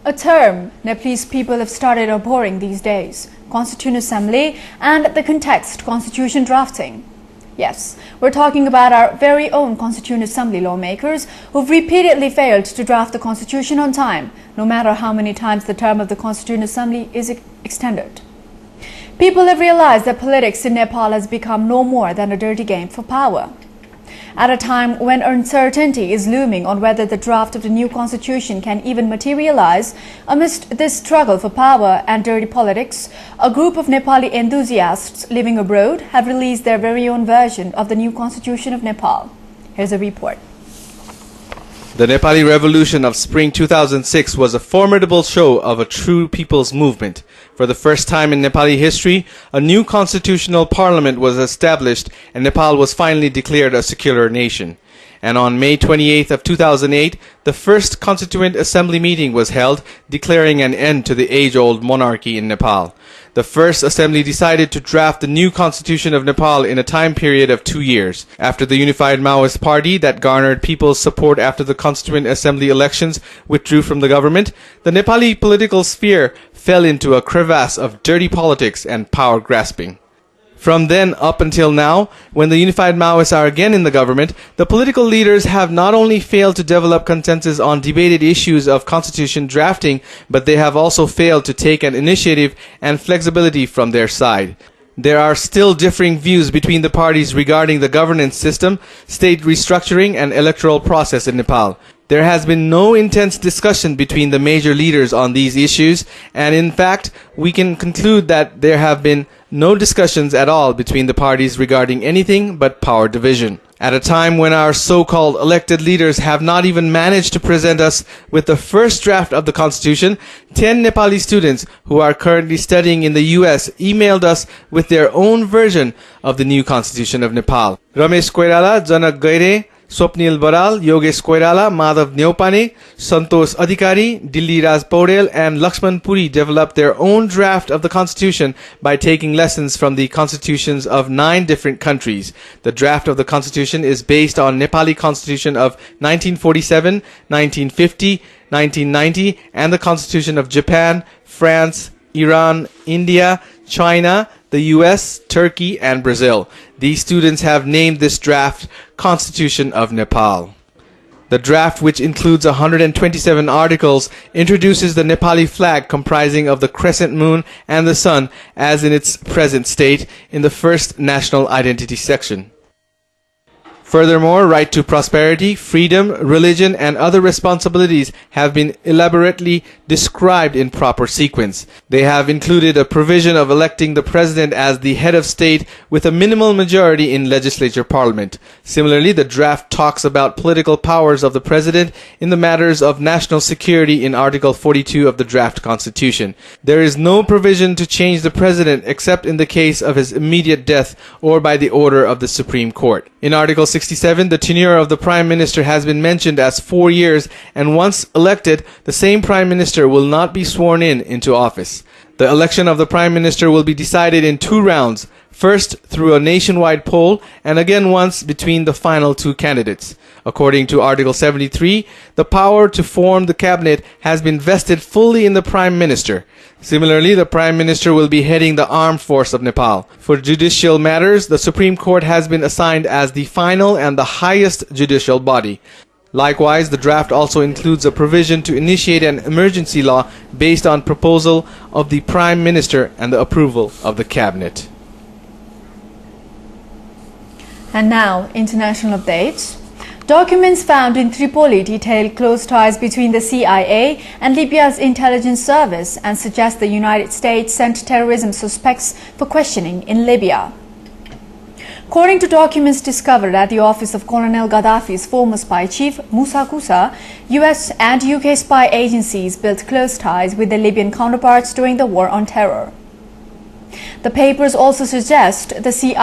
A term Nepalese people have started abhorring these days: Constituent Assembly and the context constitution drafting. Yes, we're talking about our very own Constituent Assembly lawmakers who've repeatedly failed to draft the constitution on time, no matter how many times the term of the Constituent Assembly is extended. People have realized that politics in Nepal has become no more than a dirty game for power. At a time when uncertainty is looming on whether the draft of the new constitution can even materialize, amidst this struggle for power and dirty politics, a group of Nepali enthusiasts living abroad have released their very own version of the new Constitution of Nepal. Here's a report. The Nepali Revolution of Spring 2006 was a formidable show of a true people's movement. For the first time in Nepali history, a new constitutional parliament was established and Nepal was finally declared a secular nation. And on May 28th of 2008, the first Constituent Assembly meeting was held, declaring an end to the age-old monarchy in Nepal. The first assembly decided to draft the new Constitution of Nepal in a time period of 2 years. After the unified Maoist party that garnered people's support after the Constituent Assembly elections withdrew from the government, the Nepali political sphere fell into a crevasse of dirty politics and power grasping. From then up until now, when the unified Maoists are again in the government, the political leaders have not only failed to develop consensus on debated issues of constitution drafting, but they have also failed to take an initiative and flexibility from their side. There are still differing views between the parties regarding the governance system, state restructuring, and electoral process in Nepal. There has been no intense discussion between the major leaders on these issues, and in fact, we can conclude that there have been no discussions at all between the parties regarding anything but power division. At a time when our so-called elected leaders have not even managed to present us with the first draft of the Constitution, 10 Nepali students who are currently studying in the US emailed us with their own version of the new Constitution of Nepal. Ramesh Koirala, Janak Gaire, Swapnil Baral, Yogesh Koirala, Madhav Neopane, Santosh Adhikari, Dilli Raj Paudel, and Lakshman Puri developed their own draft of the Constitution by taking lessons from the constitutions of 9 different countries. The draft of the Constitution is based on Nepali Constitution of 1947, 1950, 1990, and the Constitution of Japan, France, Iran, India, China, the US, Turkey, and Brazil. These students have named this draft Constitution of Nepal. The draft, which includes 127 articles, introduces the Nepali flag comprising of the crescent moon and the sun as in its present state in the first national identity section. Furthermore, right to prosperity, freedom, religion, and other responsibilities have been elaborately described in proper sequence. They have included a provision of electing the president as the head of state with a minimal majority in legislature parliament. Similarly, the draft talks about political powers of the president in the matters of national security in Article 42 of the draft constitution. There is no provision to change the president except in the case of his immediate death or by the order of the Supreme Court. In Article 67, the tenure of the Prime Minister has been mentioned as 4 years, and once elected, the same Prime Minister will not be sworn into office. The election of the Prime Minister will be decided in 2 rounds, first through a nationwide poll, and again once between the final 2 candidates. According to Article 73, the power to form the cabinet has been vested fully in the Prime Minister. Similarly, the Prime Minister will be heading the armed force of Nepal. For judicial matters, the Supreme Court has been assigned as the final and the highest judicial body. Likewise, the draft also includes a provision to initiate an emergency law based on proposal of the Prime Minister and the approval of the cabinet. And now, international updates. Documents found in Tripoli detail close ties between the CIA and Libya's intelligence service and suggest the United States sent terrorism suspects for questioning in Libya. According to documents discovered at the office of Colonel Gaddafi's former spy chief, Musa Kusa, US and UK spy agencies built close ties with their Libyan counterparts during the war on terror. The papers also suggest the CIA